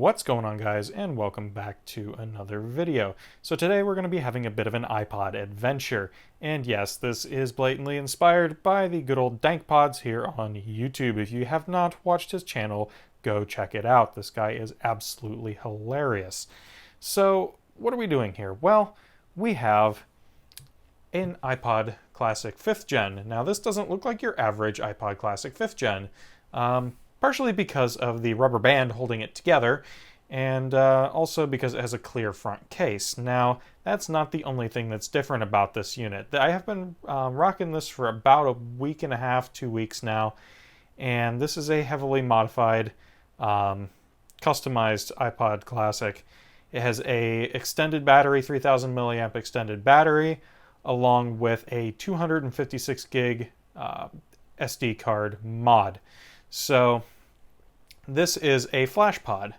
What's going on, guys, and welcome back to another video. So today we're going to be having a bit of an iPod adventure, and yes, this is blatantly inspired by the good old DankPods here on YouTube. If you have not watched his channel, go check it out. This guy is absolutely hilarious. So what are we doing here? Well, we have an iPod Classic 5th Gen. Now this doesn't look like your average iPod Classic 5th Gen. Partially because of the rubber band holding it together, and also because it has a clear front case. Now, that's not the only thing that's different about this unit. I have been rocking this for about a week and a half, 2 weeks now, and this is a heavily modified, customized iPod Classic. It has a extended battery, 3000 milliamp extended battery, along with a 256 gig SD card mod. So this is a flash pod.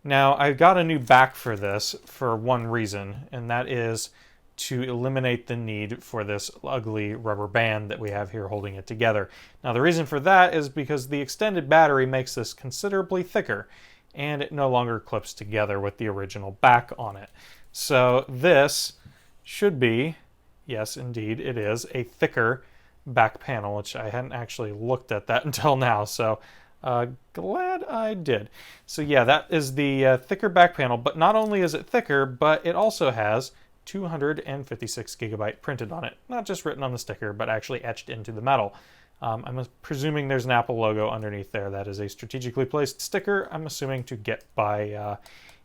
Now I've got a new back for this for one reason, and that is to eliminate the need for this ugly rubber band that we have here holding it together. Now the reason for that is because the extended battery makes this considerably thicker, and it no longer clips together with the original back on it. So this should be, yes indeed it is, a thicker back panel, which I hadn't actually looked at that until now, so glad I did. So yeah, that is the thicker back panel, but not only is it thicker, but it also has 256 gigabyte printed on it. Not just written on the sticker, but actually etched into the metal. I'm presuming there's an Apple logo underneath there. That is a strategically placed sticker, I'm assuming to get by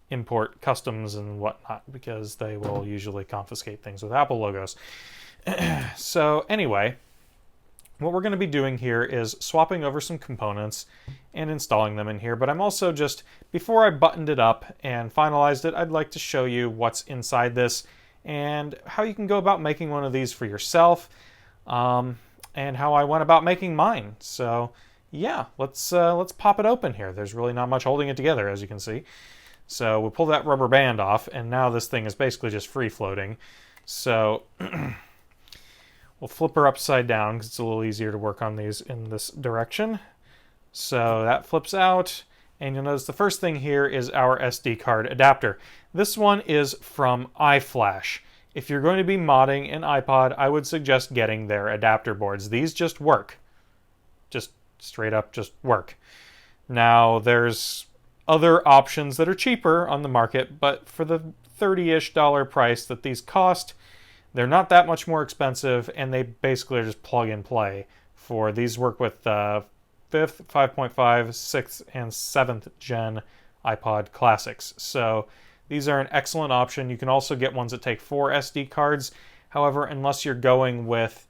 import customs and whatnot, because they will usually confiscate things with Apple logos. So anyway, what we're going to be doing here is swapping over some components and installing them in here, but I'm also just, before I buttoned it up and finalized it, I'd like to show you what's inside this and how you can go about making one of these for yourself, and how I went about making mine. So yeah, let's pop it open here. There's really not much holding it together, as you can see. So we'll pull that rubber band off, and now this thing is basically just free floating. So we'll flip her upside down because it's a little easier to work on these in this direction. So that flips out, and you'll notice the first thing here is our SD card adapter. This one is from iFlash. If you're going to be modding an iPod, I would suggest getting their adapter boards. These just work. Just straight up just work. Now there's other options that are cheaper on the market, but for the $30-ish price that these cost, they're not that much more expensive, and they basically are just plug and play. For these work with 5th, 5.5, 6th, and 7th gen iPod Classics. So these are an excellent option. You can also get ones that take 4 SD cards. However, unless you're going with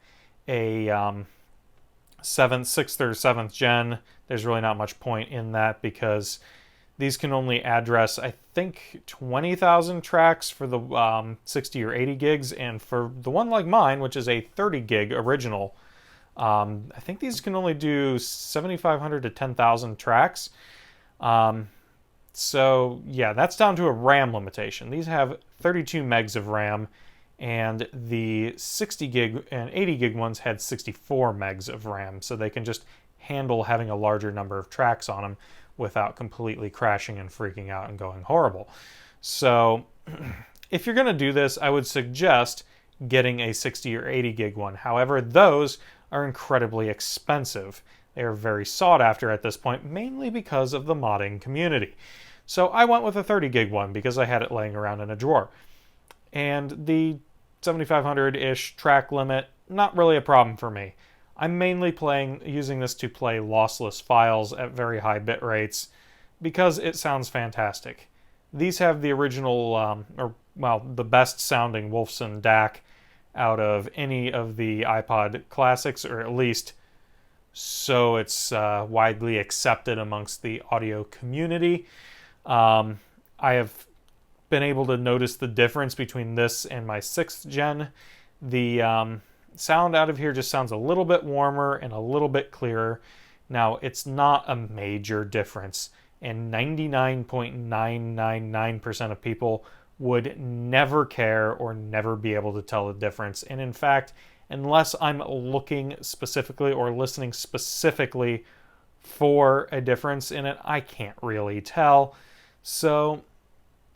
a 6th or 7th gen, there's really not much point in that, because these can only address, I think, 20,000 tracks for the 60 or 80 gigs, and for the one like mine, which is a 30 gig original, I think these can only do 7,500 to 10,000 tracks. So yeah, that's down to a RAM limitation. These have 32 megs of RAM, and the 60 gig and 80 gig ones had 64 megs of RAM, so they can just handle having a larger number of tracks on them without completely crashing and freaking out and going horrible. So if you're going to do this, I would suggest getting a 60 or 80 gig one. However, those are incredibly expensive. They are very sought after at this point, mainly because of the modding community. So I went with a 30 gig one because I had it laying around in a drawer. And the 7,500-ish track limit, not really a problem for me. I'm mainly using this to play lossless files at very high bit rates because it sounds fantastic. These have the original, the best sounding Wolfson DAC out of any of the iPod Classics, or at least so it's widely accepted amongst the audio community. I have been able to notice the difference between this and my 6th gen. The sound out of here just sounds a little bit warmer and a little bit clearer. Now, it's not a major difference, and 99.999% of people would never care or never be able to tell the difference. And in fact, unless I'm looking specifically or listening specifically for a difference in it, I can't really tell. So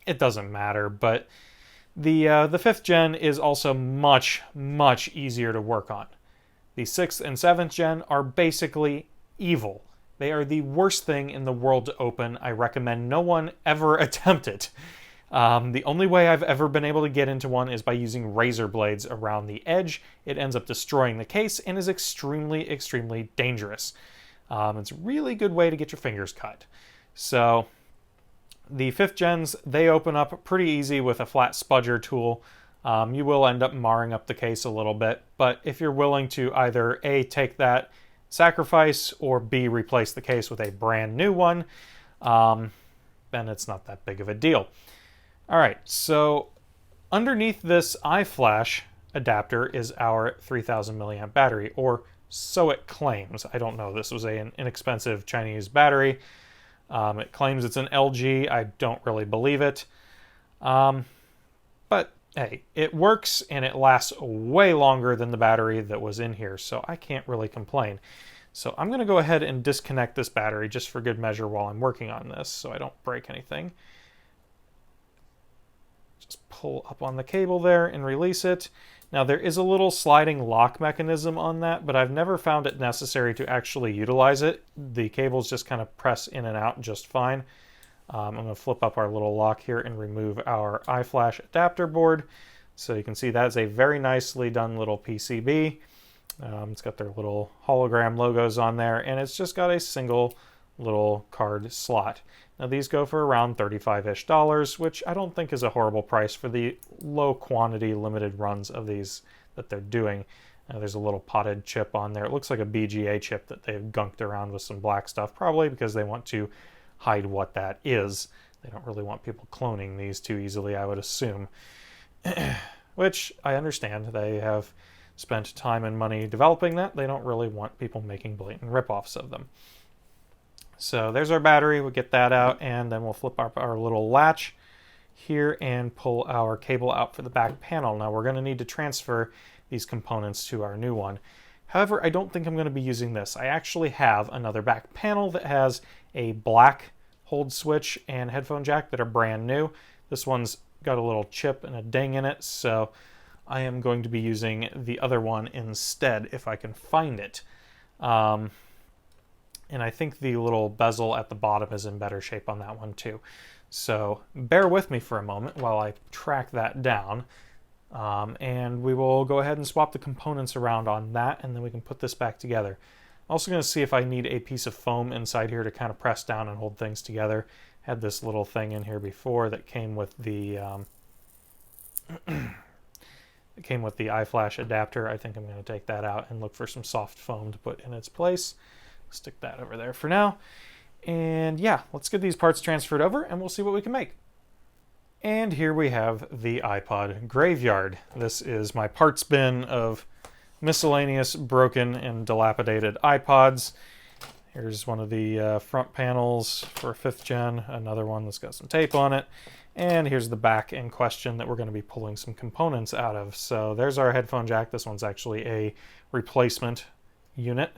it doesn't matter, but the 5th gen is also much, much easier to work on. The 6th and 7th gen are basically evil. They are the worst thing in the world to open. I recommend no one ever attempt it. The only way I've ever been able to get into one is by using razor blades around the edge. It ends up destroying the case and is extremely, extremely dangerous. It's a really good way to get your fingers cut. So the 5th gens, they open up pretty easy with a flat spudger tool. You will end up marring up the case a little bit, but if you're willing to either A, take that sacrifice, or B, replace the case with a brand new one, then it's not that big of a deal. Alright, so underneath this iFlash adapter is our 3000 milliamp battery, or so it claims. I don't know. This was an inexpensive Chinese battery. It claims it's an LG. I don't really believe it. But hey, it works and it lasts way longer than the battery that was in here, so I can't really complain. So I'm going to go ahead and disconnect this battery just for good measure while I'm working on this so I don't break anything. Just pull up on the cable there and release it. Now there is a little sliding lock mechanism on that, but I've never found it necessary to actually utilize it. The cables just kind of press in and out just fine. I'm going to flip up our little lock here and remove our iFlash adapter board. So you can see that's a very nicely done little PCB. It's got their little hologram logos on there, and it's just got a single little card slot. Now these go for around $35-ish, which I don't think is a horrible price for the low quantity limited runs of these that they're doing. There's a little potted chip on there. It looks like a BGA chip that they've gunked around with some black stuff, probably because they want to hide what that is. They don't really want people cloning these too easily, I would assume. Which I understand. They have spent time and money developing that. They don't really want people making blatant ripoffs of them. So there's our battery. We'll get that out, and then we'll flip up our little latch here and pull our cable out for the back panel. Now we're going to need to transfer these components to our new one. However, I don't think I'm going to be using this. I actually have another back panel that has a black hold switch and headphone jack that are brand new. This one's got a little chip and a ding in it, so I am going to be using the other one instead if I can find it. And I think the little bezel at the bottom is in better shape on that one too. So bear with me for a moment while I track that down. And we will go ahead and swap the components around on that, and then we can put this back together. I'm also going to see if I need a piece of foam inside here to kind of press down and hold things together. Had this little thing in here before that came with the iFlash adapter. I think I'm going to take that out and look for some soft foam to put in its place. Stick that over there for now. And yeah, let's get these parts transferred over and we'll see what we can make. And here we have the iPod graveyard. This is my parts bin of miscellaneous broken and dilapidated iPods. Here's one of the front panels for 5th gen, another one that's got some tape on it. And here's the back in question that we're going to be pulling some components out of. So there's our headphone jack. This one's actually a replacement unit.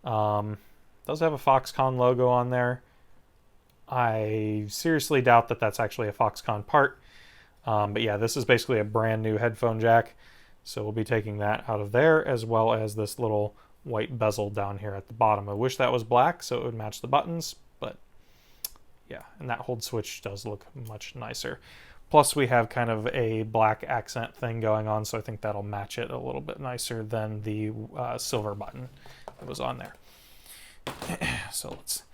Does have a Foxconn logo on there. I seriously doubt that that's actually a Foxconn part. But yeah, this is basically a brand new headphone jack. So we'll be taking that out of there, as well as this little white bezel down here at the bottom. I wish that was black so it would match the buttons, but yeah, and that hold switch does look much nicer. Plus we have kind of a black accent thing going on, so I think that'll match it a little bit nicer than the silver button that was on there. So let's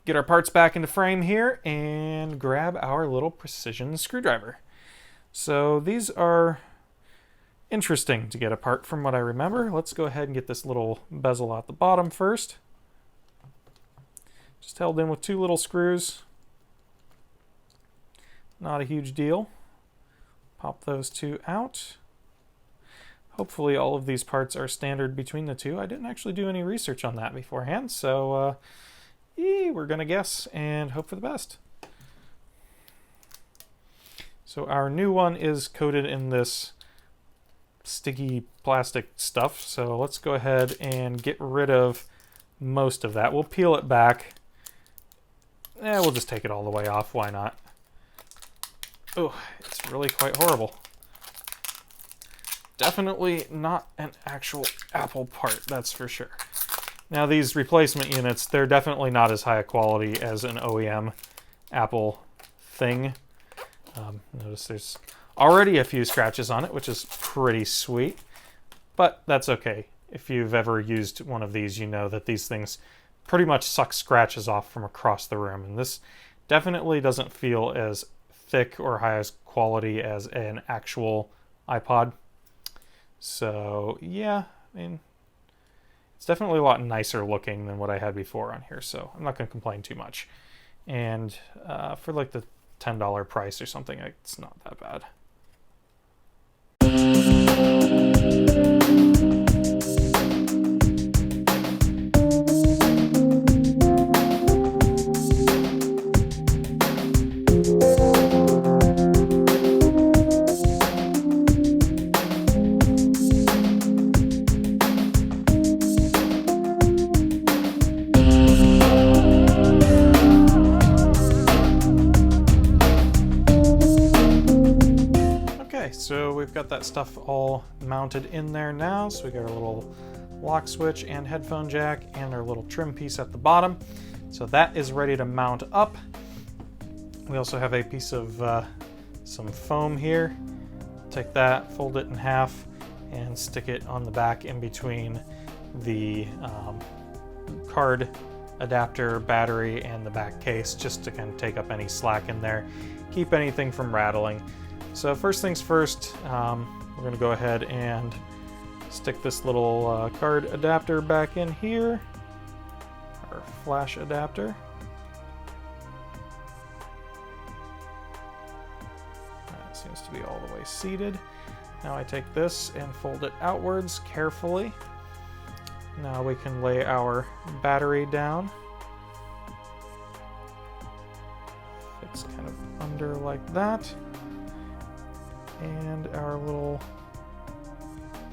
get our parts back into frame here and grab our little precision screwdriver. So these are interesting to get apart from what I remember. Let's go ahead and get this little bezel out the bottom first. Just held in with 2 little screws. Not a huge deal. Pop those 2 out. Hopefully all of these parts are standard between the 2. I didn't actually do any research on that beforehand, so we're going to guess and hope for the best. So our new one is coated in this sticky plastic stuff, so let's go ahead and get rid of most of that. We'll peel it back. We'll just take it all the way off. Why not? Oh, it's really quite horrible. Definitely not an actual Apple part, that's for sure. Now these replacement units, they're definitely not as high a quality as an OEM Apple thing. Notice there's already a few scratches on it, which is pretty sweet, but that's okay. If you've ever used one of these, you know that these things pretty much suck scratches off from across the room, and this definitely doesn't feel as thick or high as quality as an actual iPod. So yeah, I mean, it's definitely a lot nicer looking than what I had before on here, so I'm not going to complain too much. And for like the $10 price or something, it's not that bad. So we've got that stuff all mounted in there now. So we got our little lock switch and headphone jack and our little trim piece at the bottom. So that is ready to mount up. We also have a piece of some foam here. Take that, fold it in half, and stick it on the back in between the card adapter, battery, and the back case, just to kind of take up any slack in there, keep anything from rattling. So first things first, we're going to go ahead and stick this little card adapter back in here, our flash adapter. That seems to be all the way seated. Now I take this and fold it outwards carefully. Now we can lay our battery down. It's kind of under like that. And our little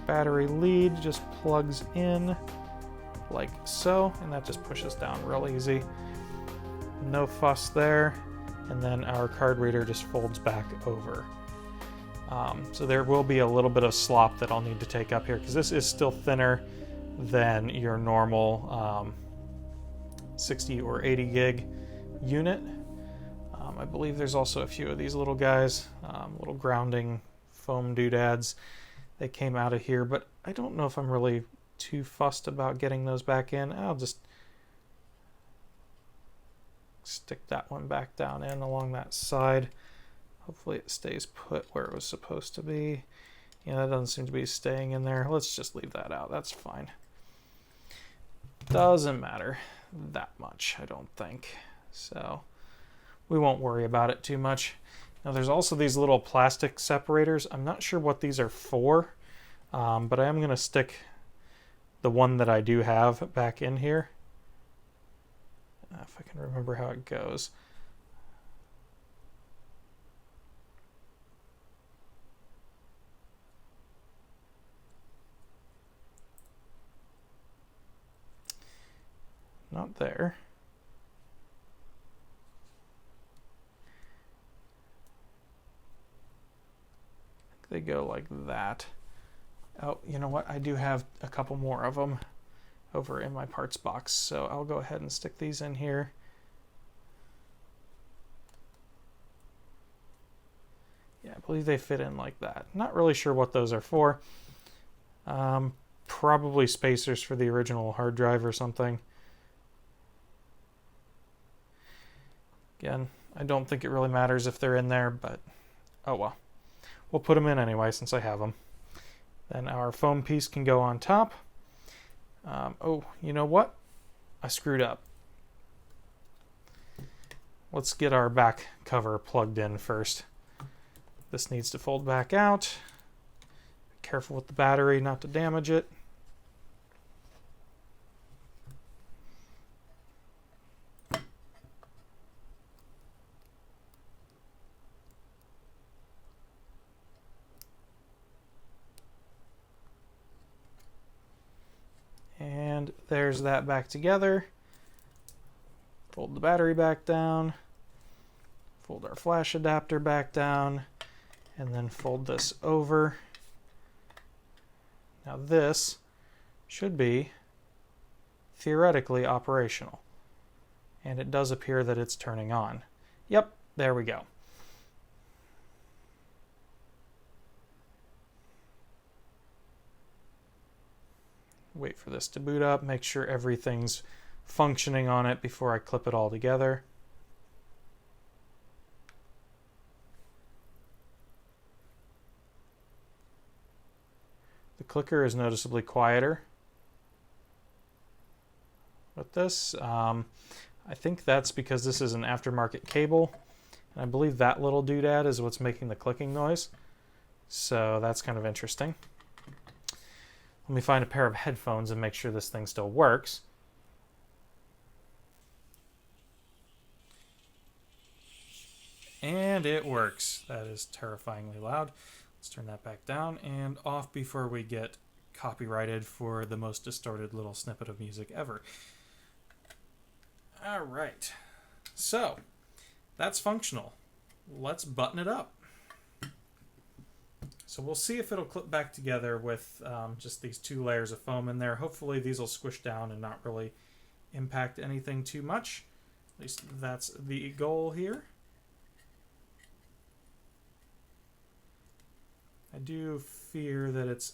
battery lead just plugs in like so, and that just pushes down real easy. No fuss there. And then our card reader just folds back over. So there will be a little bit of slop that I'll need to take up here, because this is still thinner than your normal 60 or 80 gig unit. I believe there's also a few of these little guys, little grounding foam doodads. They came out of here, but I don't know if I'm really too fussed about getting those back in. I'll just stick that one back down in along that side. Hopefully it stays put where it was supposed to be. Yeah, that doesn't seem to be staying in there. Let's just leave that out. That's fine. Doesn't matter that much, I don't think. So we won't worry about it too much. Now there's also these little plastic separators. I'm not sure what these are for, but I am going to stick the one that I do have back in here. If I can remember how it goes. Not there. They go like that. Oh, you know what? I do have a couple more of them over in my parts box, so I'll go ahead and stick these in here. Yeah, I believe they fit in like that. Not really sure what those are for. Probably spacers for the original hard drive or something. Again, I don't think it really matters if they're in there, but oh well. We'll put them in anyway since I have them. Then our foam piece can go on top. Oh, you know what? I screwed up. Let's get our back cover plugged in first. This needs to fold back out. Be careful with the battery not to damage it. And there's that back together. Fold the battery back down. Fold our flash adapter back down. And then fold this over. Now this should be theoretically operational. And it does appear that it's turning on. Yep, there we go. Wait for this to boot up, make sure everything's functioning on it before I clip it all together. The clicker is noticeably quieter with this. I think that's because this is an aftermarket cable. And I believe that little doodad is what's making the clicking noise. So that's kind of interesting. Let me find a pair of headphones and make sure this thing still works. And it works. That is terrifyingly loud. Let's turn that back down and off before we get copyrighted for the most distorted little snippet of music ever. All right. So, that's functional. Let's button it up. So we'll see if it'll clip back together with just these two layers of foam in there. Hopefully these will squish down and not really impact anything too much. At least that's the goal here. I do fear that it's,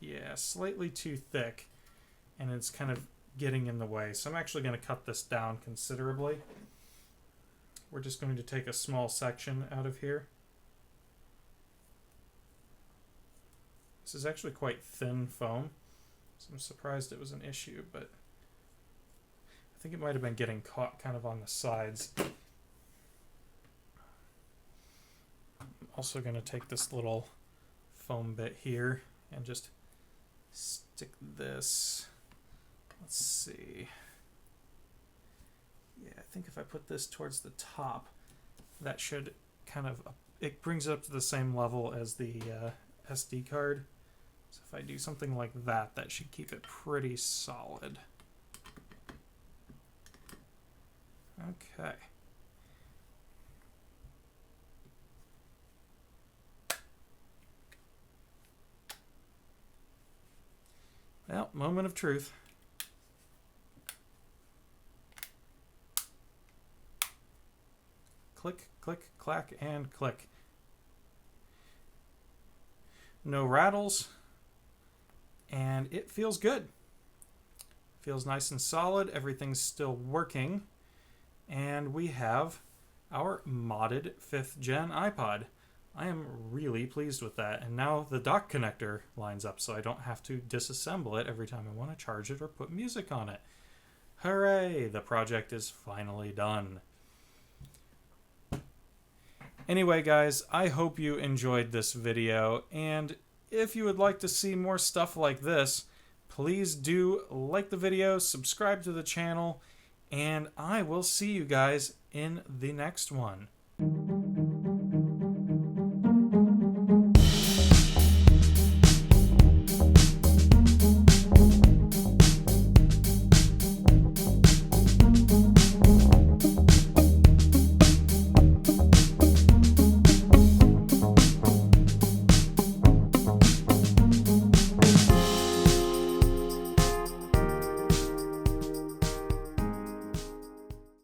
yeah, slightly too thick and it's kind of getting in the way. So I'm actually going to cut this down considerably. We're just going to take a small section out of here. This is actually quite thin foam, so I'm surprised it was an issue, but I think it might have been getting caught kind of on the sides. I'm also going to take this little foam bit here and just stick this, let's see, yeah, I think if I put this towards the top, that should kind of, it brings it up to the same level as the SD card. So if I do something like that, that should keep it pretty solid. Okay. Well, moment of truth. Click, click, clack, and click. No rattles. And it feels good. Feels nice and solid. Everything's still working. And we have our modded 5th gen iPod. I am really pleased with that. And now the dock connector lines up so I don't have to disassemble it every time I want to charge it or put music on it. Hooray! The project is finally done. Anyway, guys, I hope you enjoyed this video, and if you would like to see more stuff like this, please do like the video, subscribe to the channel, and I will see you guys in the next one.